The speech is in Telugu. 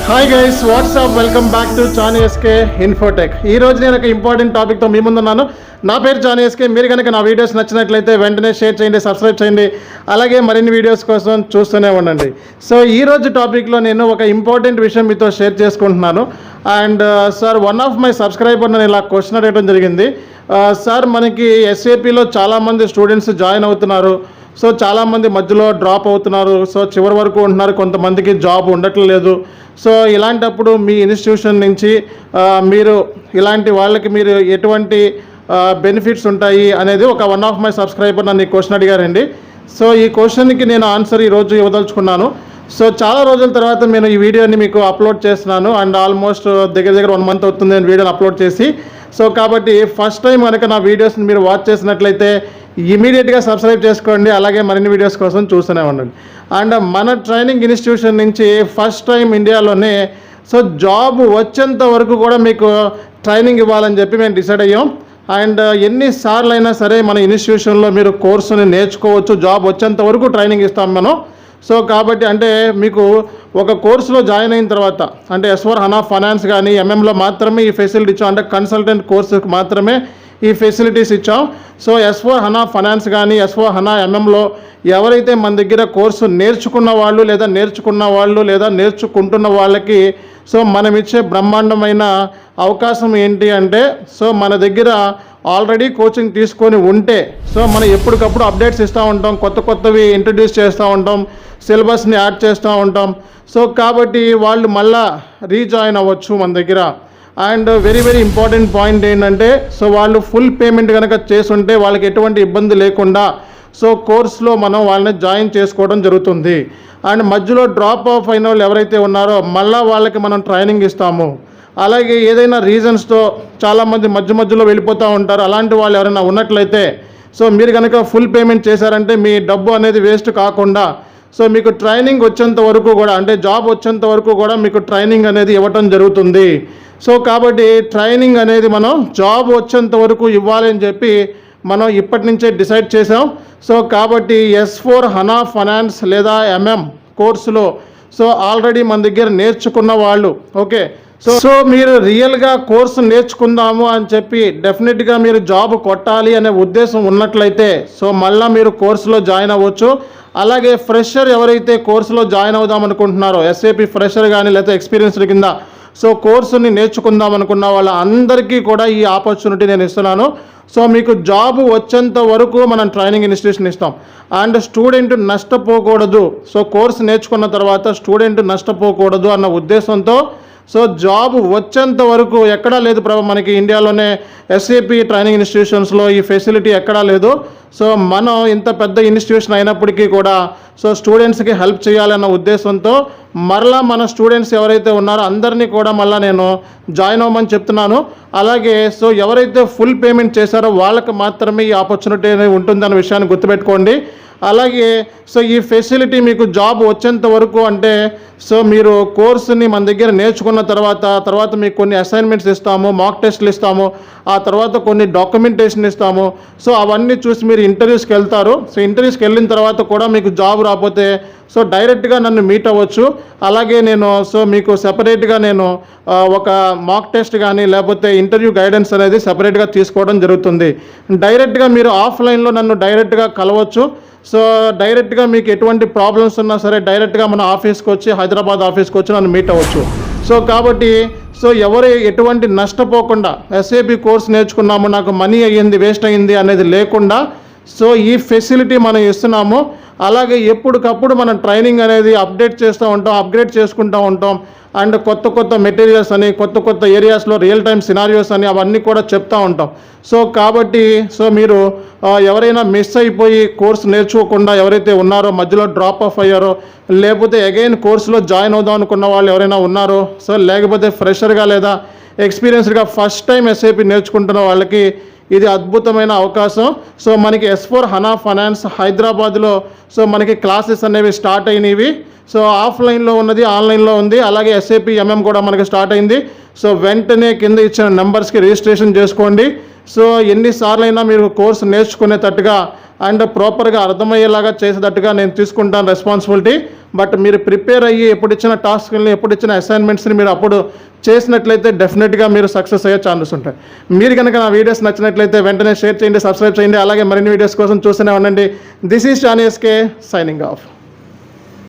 Hi guys, what's up, welcome back to Chani SK infotech. ఈ రోజు నేను ఒక ఇంపార్టెంట్ టాపిక్తో మీ ముందున్నాను. నా పేరు చానీ ఎస్కే. మీరు కనుక నా వీడియోస్ నచ్చినట్లయితే వెంటనే షేర్ చేయండి, సబ్స్క్రైబ్ చేయండి, అలాగే మరిన్ని వీడియోస్ కోసం చూస్తూనే ఉండండి. సో ఈ రోజు టాపిక్లో నేను ఒక ఇంపార్టెంట్ విషయం మీతో షేర్ చేసుకుంటున్నాను. And sir, one of my subscriber నన్ను ఇలా క్వశ్చన్ అడగడం జరిగింది. సార్, మనకి ఎస్ఏపిలో చాలామంది స్టూడెంట్స్ జాయిన్ అవుతున్నారు. సో చాలామంది మధ్యలో డ్రాప్ అవుతున్నారు. సో చివరి వరకు ఉంటున్నారు, కొంతమందికి జాబ్ ఉండట్లేదు. సో ఇలాంటప్పుడు మీ ఇన్స్టిట్యూషన్ నుంచి మీరు ఇలాంటి వాళ్ళకి మీరు ఎటువంటి బెనిఫిట్స్ ఉంటాయి అనేది ఒక వన్ ఆఫ్ మై సబ్స్క్రైబర్ నన్ను ఈ క్వశ్చన్ అడిగారండి. సో ఈ క్వశ్చన్కి నేను ఆన్సర్ ఈరోజు ఇవ్వదలుచుకున్నాను. సో చాలా రోజుల తర్వాత నేను ఈ వీడియోని మీకు అప్లోడ్ చేస్తున్నాను. అండ్ ఆల్మోస్ట్ దగ్గర 1 month అవుతుంది నేను వీడియోని అప్లోడ్ చేసి. సో కాబట్టి ఫస్ట్ టైం కనుక నా వీడియోస్ని మీరు వాచ్ చేసినట్లయితే ఇమీడియట్గా సబ్స్క్రైబ్ చేసుకోండి, అలాగే మరిన్ని వీడియోస్ కోసం చూస్తూనే ఉండండి. అండ్ మన ట్రైనింగ్ ఇన్స్టిట్యూషన్ నుంచి ఫస్ట్ టైం ఇండియాలోనే సో జాబ్ వచ్చేంత వరకు కూడా మీకు ట్రైనింగ్ ఇవ్వాలని చెప్పి మేము డిసైడ్ అయ్యాం. అండ్ ఎన్నిసార్లు అయినా సరే మన ఇన్స్టిట్యూషన్లో మీరు కోర్సుని నేర్చుకోవచ్చు, జాబ్ వచ్చేంత వరకు ట్రైనింగ్ ఇస్తాం మనం. సో కాబట్టి అంటే మీకు ఒక కోర్సులో జాయిన్ అయిన తర్వాత అంటే S/4HANA ఫైనాన్స్ కానీ ఎంఎంలో మాత్రమే ఈ ఫెసిలిటీ ఇచ్చాం, అంటే కన్సల్టెంట్ కోర్సుకి మాత్రమే ఈ ఫెసిలిటీస్ ఇచ్చాం. సో S/4HANA ఫైనాన్స్ కానీ S/4HANA ఎంఎంలో ఎవరైతే మన దగ్గర కోర్సు నేర్చుకున్న వాళ్ళు లేదా నేర్చుకుంటున్న వాళ్ళకి సో మనం ఇచ్చే బ్రహ్మాండమైన అవకాశం ఏంటి అంటే, సో మన దగ్గర ఆల్రెడీ కోచింగ్ తీసుకొని ఉంటే సో మనం ఎప్పటికప్పుడు అప్డేట్స్ ఇస్తూ ఉంటాం, కొత్తవి ఇంట్రడ్యూస్ చేస్తూ ఉంటాం, సిలబస్ని యాడ్ చేస్తూ ఉంటాం. సో కాబట్టి వాళ్ళు మళ్ళా రీజాయిన్ అవ్వచ్చు మన దగ్గర. అండ్ వెరీ ఇంపార్టెంట్ పాయింట్ ఏంటంటే, సో వాళ్ళు ఫుల్ పేమెంట్ కనుక చేసుంటే వాళ్ళకి ఎటువంటి ఇబ్బంది లేకుండా సో కోర్సులో మనం వాళ్ళని జాయిన్ చేసుకోవడం జరుగుతుంది. అండ్ మధ్యలో డ్రాప్ ఆఫ్ అయిన వాళ్ళు ఎవరైతే ఉన్నారో మళ్ళీ వాళ్ళకి మనం ట్రైనింగ్ ఇస్తాము. అలాగే ఏదైనా రీజన్స్తో చాలామంది మధ్యలో వెళ్ళిపోతూ ఉంటారు. అలాంటి వాళ్ళు ఎవరైనా ఉన్నట్లయితే సో మీరు కనుక ఫుల్ పేమెంట్ చేశారంటే మీ డబ్బు అనేది వేస్ట్ కాకుండా సో మీకు ట్రైనింగ్ వచ్చేంత వరకు కూడా అంటే జాబ్ వచ్చేంత వరకు కూడా మీకు ట్రైనింగ్ అనేది ఇవ్వటం జరుగుతుంది. సో కాబట్టి ట్రైనింగ్ అనేది మనం జాబ్ వచ్చేంత వరకు ఇవ్వాలి అని చెప్పి మనం ఇప్పటి నుంచే డిసైడ్ చేసాం. సో కాబట్టి S/4HANA ఫైనాన్స్ లేదా ఎంఎం కోర్సులో సో ఆల్రెడీ మన దగ్గర నేర్చుకున్న వాళ్ళు ఓకే, సో మీరు రియల్గా కోర్సు నేర్చుకుందాము అని చెప్పి డెఫినెట్గా మీరు జాబ్ కొట్టాలి అనే ఉద్దేశం ఉన్నట్లయితే సో మళ్ళీ మీరు కోర్సులో జాయిన్ అవ్వచ్చు. అలాగే ఫ్రెషర్ ఎవరైతే కోర్సులో జాయిన్ అవుదాం అనుకుంటున్నారో SAP ఫ్రెషర్ కానీ లేదా ఎక్స్పీరియన్స్డ్ కింద సో కోర్సుని నేర్చుకుందాం అనుకున్న వాళ్ళ అందరికీ కూడా ఈ ఆపర్చునిటీ నేను ఇస్తున్నాను. సో మీకు జాబ్ వచ్చేంత వరకు మనం ట్రైనింగ్ ఇన్స్టిట్యూషన్ ఇస్తాం. అండ్ స్టూడెంట్ నష్టపోకూడదు, సో కోర్సు నేర్చుకున్న తర్వాత స్టూడెంట్ నష్టపోకూడదు అన్న ఉద్దేశంతో సో జాబ్ వచ్చేంత వరకు ఎక్కడా లేదు మనకి ఇండియాలోనే SAP ట్రైనింగ్ ఇన్స్టిట్యూషన్స్లో ఈ ఫెసిలిటీ ఎక్కడా లేదు. సో మనం ఇంత పెద్ద ఇన్స్టిట్యూషన్ అయినప్పటికీ కూడా సో స్టూడెంట్స్కి హెల్ప్ చేయాలన్న ఉద్దేశంతో మరలా మన స్టూడెంట్స్ ఎవరైతే ఉన్నారో అందరినీ కూడా మళ్ళీ నేను జాయిన్ అవ్వమని చెప్తున్నాను. అలాగే సో ఎవరైతే ఫుల్ పేమెంట్ చేశారో వాళ్ళకి మాత్రమే ఈ ఆపర్చునిటీ అనేది ఉంటుందన్న విషయాన్ని గుర్తుపెట్టుకోండి. అలాగే సో ఈ ఫెసిలిటీ మీకు జాబ్ వచ్చేంత వరకు అంటే సో మీరు కోర్సుని మన దగ్గర నేర్చుకున్న తర్వాత మీకు కొన్ని అసైన్మెంట్స్ ఇస్తాము, మాక్ టెస్ట్లు ఇస్తాము, ఆ తర్వాత కొన్ని డాక్యుమెంటేషన్ ఇస్తాము. సో అవన్నీ చూసి మీరు ఇంటర్వ్యూస్కి వెళ్తారు. సో ఇంటర్వ్యూస్కి వెళ్ళిన తర్వాత కూడా మీకు జాబ్ రాకపోతే సో డైరెక్ట్గా నన్ను మీట్ అవ్వచ్చు. అలాగే నేను సో మీకు సెపరేట్గా నేను ఒక మాక్ టెస్ట్ కానీ లేకపోతే ఇంటర్వ్యూ గైడెన్స్ అనేది సెపరేట్గా తీసుకోవడం జరుగుతుంది. డైరెక్ట్గా మీరు ఆఫ్లైన్లో నన్ను డైరెక్ట్గా కలవచ్చు. సో డైరెక్ట్గా మీకు ఎటువంటి ప్రాబ్లమ్స్ ఉన్నా సరే డైరెక్ట్గా మన ఆఫీస్కి వచ్చి హైదరాబాద్ ఆఫీస్కి వచ్చి నన్ను మీట్ అవ్వచ్చు. సో కాబట్టి సో ఎవరు ఎటువంటి నష్టపోకుండా SAP కోర్స్ నేర్చుకున్నాము, నాకు మనీ అయ్యింది, వేస్ట్ అయ్యింది అనేది లేకుండా సో ఈ ఫెసిలిటీ మనం ఇస్తున్నాము. అలాగే ఎప్పటికప్పుడు మనం ట్రైనింగ్ అనేది అప్డేట్ చేస్తూ ఉంటాం, అప్గ్రేడ్ చేసుకుంటూ ఉంటాం. అండ్ కొత్త మెటీరియల్స్ అని కొత్త ఏరియాస్లో రియల్ టైమ్ సినారియోస్ అని అవన్నీ కూడా చెప్తూ ఉంటాం. సో కాబట్టి సో మీరు ఎవరైనా మిస్ అయిపోయి కోర్సు నేర్చుకోకుండా ఎవరైతే ఉన్నారో మధ్యలో డ్రాప్ ఆఫ్ అయ్యారో లేకపోతే అగైన్ కోర్సులో జాయిన్ అవుదాం అనుకున్న వాళ్ళు ఎవరైనా ఉన్నారో సో లేకపోతే ఫ్రెషర్గా లేదా ఎక్స్పీరియన్స్డ్గా ఫస్ట్ టైం SAP నేర్చుకుంటున్న వాళ్ళకి ఇది అద్భుతమైన అవకాశం. సో మనకి S/4HANA ఫైనాన్స్ హైదరాబాద్లో సో మనకి క్లాసెస్ అనేవి స్టార్ట్ అయినవి. సో ఆఫ్లైన్లో ఉన్నది ఆన్లైన్లో ఉంది. అలాగే SAP MM కూడా మనకి స్టార్ట్ అయింది. సో వెంటనే కింద ఇచ్చిన నెంబర్స్కి రిజిస్ట్రేషన్ చేసుకోండి. సో ఎన్నిసార్లు అయినా మీరు కోర్సు నేర్చుకునేటట్టుగా అండ్ ప్రాపర్గా అర్థమయ్యేలాగా చేసేటట్టుగా నేను తీసుకుంటాను రెస్పాన్సిబిలిటీ. బట్ మీరు ప్రిపేర్ అయ్యి ఎప్పుడు ఇచ్చిన టాస్క్ని, ఎప్పుడు ఇచ్చిన అసైన్మెంట్స్ని మీరు అప్పుడు చేసినట్లయితే డెఫినెట్గా మీరు సక్సెస్ అయ్యే ఛాన్సెస్ ఉంటాయి. మీరు కనుక నా వీడియోస్ నచ్చినట్లయితే వెంటనే షేర్ చేయండి, సబ్స్క్రైబ్ చేయండి. అలాగే మరిన్ని వీడియోస్ కోసం చూస్తూనే ఉండండి. This is Johnny SK signing of.